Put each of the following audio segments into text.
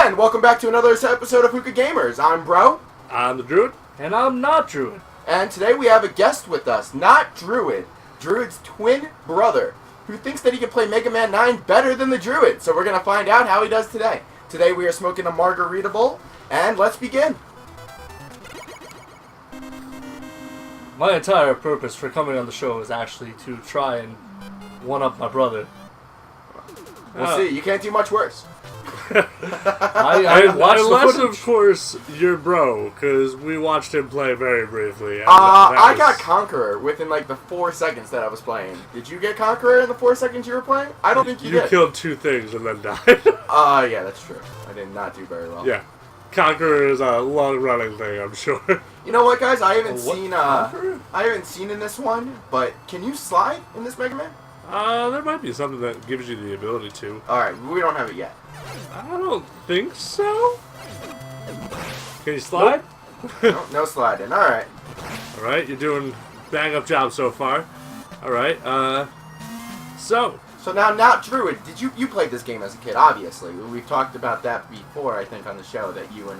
And welcome back to another episode of Hookah Gamers. I'm Bro. I'm the Druid. And I'm not Druid. And today we have a guest with us, not Druid. Druid's twin brother, who thinks that he can play Mega Man 9 better than the Druid. So we're going to find out how he does today. Today we are smoking a margarita bowl, and let's begin. My entire purpose for coming on the show is actually to try and one-up my brother. We'll see. You can't do much worse. I watched Unless, the of course, you're Bro, because we watched him play very briefly. I got Conqueror within like the 4 seconds that I was playing. Did you get Conqueror in the 4 seconds you were playing? I don't think you did. You killed 2 things and then died. Yeah, that's true. I did not do very well. Yeah. Conqueror is a long-running thing, I'm sure. You know what, guys? I haven't What? seen. I haven't seen in this one, but can you slide in this Mega Man? There might be something that gives you the ability to. All right, we don't have it yet. I don't think so. Can you slide? No sliding. All right. All right, you're doing bang-up job so far. All right, So now, not Druid. Did you played this game as a kid? Obviously, we've talked about that before. I think on the show that you and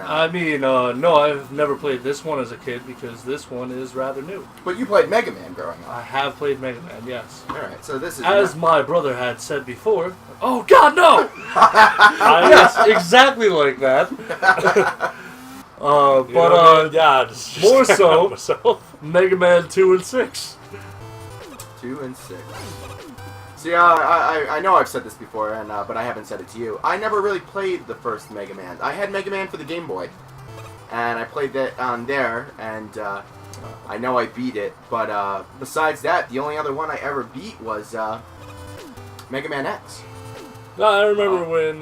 no, I've never played this one as a kid because this one is rather new. But you played Mega Man growing up. I have played Mega Man, yes. All right, so this is As my brother had said before. Oh God, no! Yes, exactly like that. More so, Mega Man 2 and 6. 2 and 6. See, I know I've said this before, and but I haven't said it to you. I never really played the first Mega Man. I had Mega Man for the Game Boy, and I played that on there, and I know I beat it. But besides that, the only other one I ever beat was Mega Man X. No, I remember when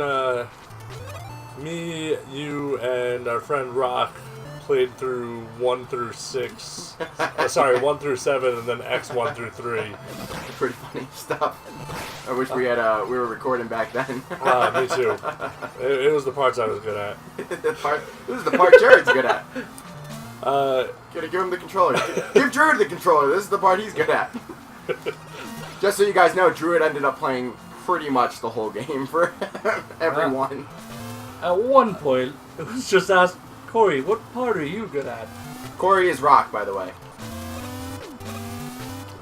me, you, and our friend Rock played through 1 through 6. Sorry, 1 through 7, and then X 1 through 3. Pretty funny stuff. I wish we were recording back then. Me too. It was the parts I was good at. This is the part Jared's good at. Gotta give him the controller. Give Druid the controller. This is the part he's good at. Just so you guys know, Druid ended up playing pretty much the whole game for everyone. At one point, it was just asked, Corey, what part are you good at? Corey is Rock, by the way.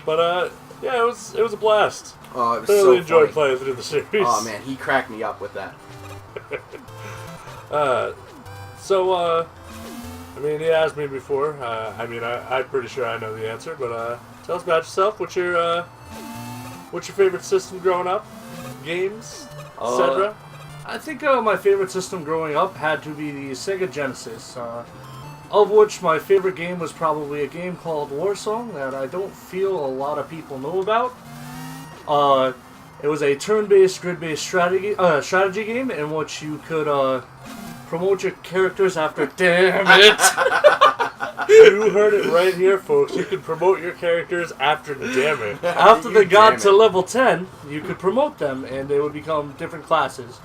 But yeah, it was a blast. Oh, it was Thoroughly so enjoyed funny. playing through the series. Oh man, he cracked me up with that. I mean, he asked me before. I'm pretty sure I know the answer. But tell us about yourself. What's your favorite system growing up? Games, etc. I think my favorite system growing up had to be the Sega Genesis, of which my favorite game was probably a game called Warsong that I don't feel a lot of people know about. It was a turn-based, grid-based strategy game in which you could promote your characters after... Damn it! You heard it right here, folks. You could promote your characters after damn it. After they got to level 10, you could promote them, and they would become different classes.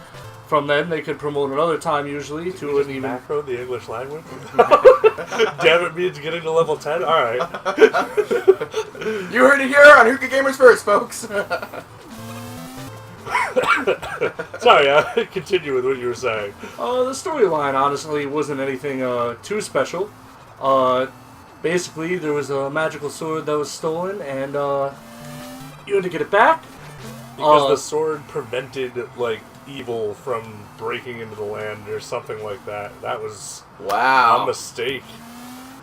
From then, they could promote another time, usually, to an even... Macro, the English language? Damn it means getting to level 10? Alright. You heard it here on Hookah Gamers First, folks. Sorry, continue with what you were saying. The storyline, honestly, wasn't anything too special. Basically, there was a magical sword that was stolen, and you had to get it back. Because the sword prevented, evil from breaking into the land or something like that. That was a mistake.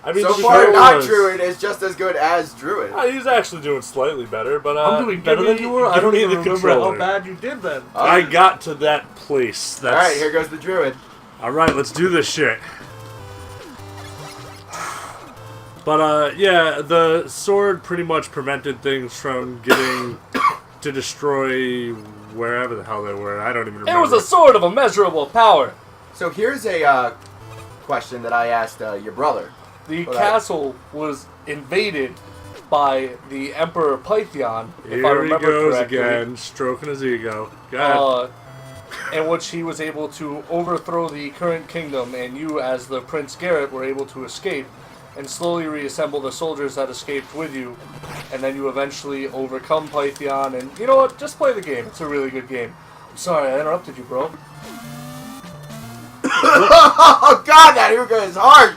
I mean, so far, not Druid is just as good as Druid. He's actually doing slightly better, but I'm doing better than you were. I don't even remember how bad you did then. I got to that place. All right, here goes the Druid. All right, let's do this shit. But yeah, the sword pretty much prevented things from getting to destroy wherever the hell they were. I don't even remember. It was a sword of immeasurable power. So here's a question that I asked your brother. The castle was invaded by the Emperor Pythion, if I remember correctly. Here he goes again, stroking his ego. Go ahead. In which he was able to overthrow the current kingdom, and you, as the Prince Garrett, were able to escape and slowly reassemble the soldiers that escaped with you, and then you eventually overcome Pythion, and you know what? Just play the game. It's a really good game. I'm sorry, I interrupted you, bro. Oh God, that hookah is hard.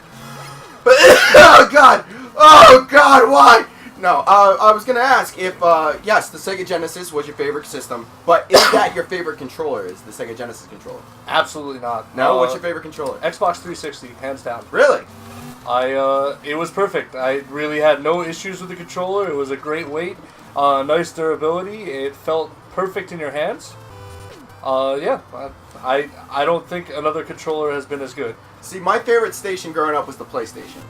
Oh God. Oh God, why? No, I was gonna ask if yes, the Sega Genesis was your favorite system, but is that your favorite controller? Is the Sega Genesis controller? Absolutely not. No, what's your favorite controller? Xbox 360, hands down. Really? It was perfect. I really had no issues with the controller. It was a great weight, nice durability. It felt perfect in your hands. Yeah, I don't think another controller has been as good. See, my favorite station growing up was the PlayStation,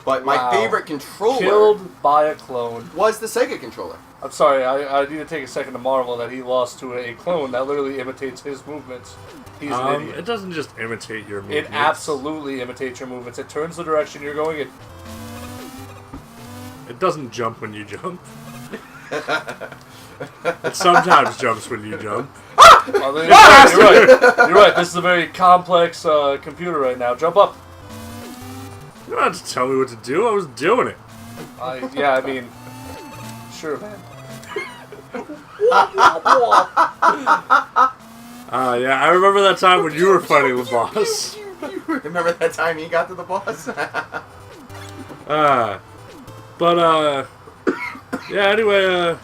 but my Wow. favorite controller Killed by a clone. was the Sega controller. I'm sorry, I need to take a second to marvel that he lost to a clone that literally imitates his movements. He's an idiot. It doesn't just imitate your movements. It absolutely imitates your movements. It turns the direction you're going in. It doesn't jump when you jump. It sometimes jumps when you jump. Oh, you're right. You're right. This is a very complex computer right now. Jump up. You don't have to tell me what to do. I was doing it. Yeah, I mean, sure, man. Yeah, I remember that time when you were fighting the boss. Remember that time you got to the boss? Yeah, anyway,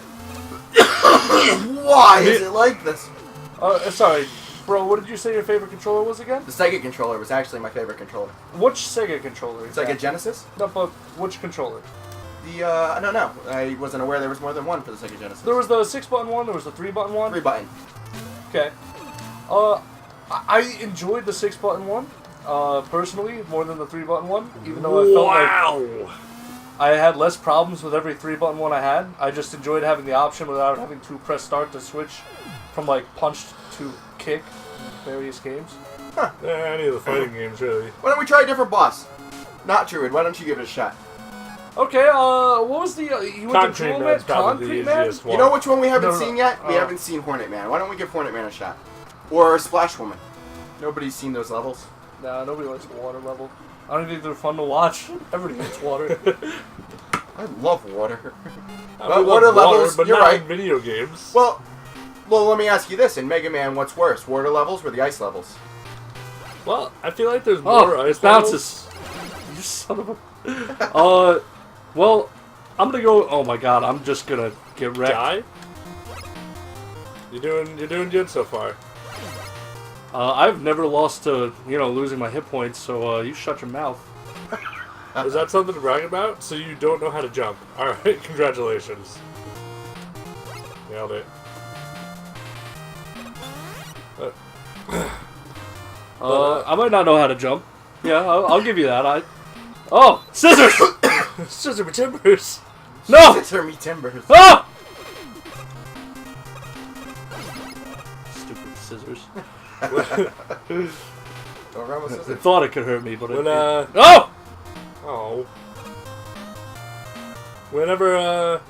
Why is it like this? Sorry, bro. What did you say your favorite controller was again? The Sega controller was actually my favorite controller. Which Sega controller? Sega Genesis? No, but which controller? I don't know. I wasn't aware there was more than one for the Sega Genesis. There was the 6-button one. There was the 3-button one. 3-button. Okay. I enjoyed the 6-button one, personally, more than the 3-button one. Even though I felt like I had less problems with every 3-button one I had. I just enjoyed having the option without having to press start to switch from like punch to kick in various games. Huh. Yeah, any of the fighting games, really. Why don't we try a different boss? Not Druid. Why don't you give it a shot? Okay, what was the... you went to Concrete Jewel Man? Man's probably the Concrete Man? easiest one. You know which one we haven't No, no, seen yet? We haven't seen Hornet Man. Why don't we give Hornet Man a shot? Or Splash Woman. Nobody's seen those levels. Nah, nobody likes the water level. I don't think they're fun to watch. Everybody hates water. I love water. I But love water levels, but you're not right. in video games. Well, let me ask you this. In Mega Man, what's worse? Water levels or the ice levels? Well, I feel like there's more ice it bounces. You son of a... well, I'm gonna go... Oh my god, I'm just gonna get wrecked. Die? You're doing good so far. I've never lost to, losing my hit points, so you shut your mouth. Is that something to brag about? So you don't know how to jump. Alright, congratulations. Nailed it. I might not know how to jump. Yeah, I'll give you that. Oh! Scissors! Scissor timbers. No! Scissor me timbers. Oh! Stupid scissors. Don't run with I scissors. thought it could hurt me, but When, it... Oh! Oh. Whenever,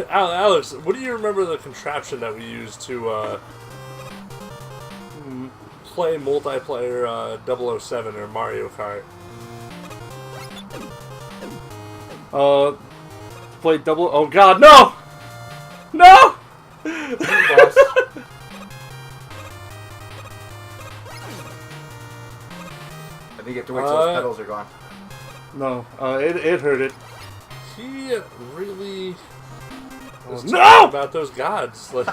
Alex, what do you remember the contraption that we used to, play multiplayer, 007 or Mario Kart? Play double... Oh god, no! No! Boss. I think you have to wait till those pedals are gone. No, it hurt it. He really was No! talking about those gods. Like,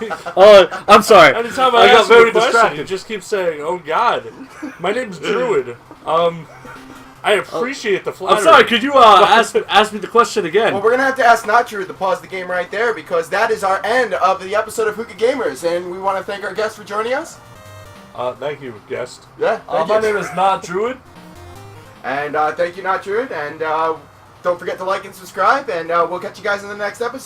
I'm sorry. anytime I I got ask him very a question, distracted. he just keeps saying, "Oh God, my name's Druid." I appreciate the flattery. I'm sorry, could you ask me the question again? Well, we're going to have to ask Not Druid to pause the game right there because that is our end of the episode of Hookah Gamers, and we want to thank our guests for joining us. Thank you, guest. Yeah, thank My you. name is Not Druid. And thank you, Not Druid, and don't forget to like and subscribe, and we'll catch you guys in the next episode.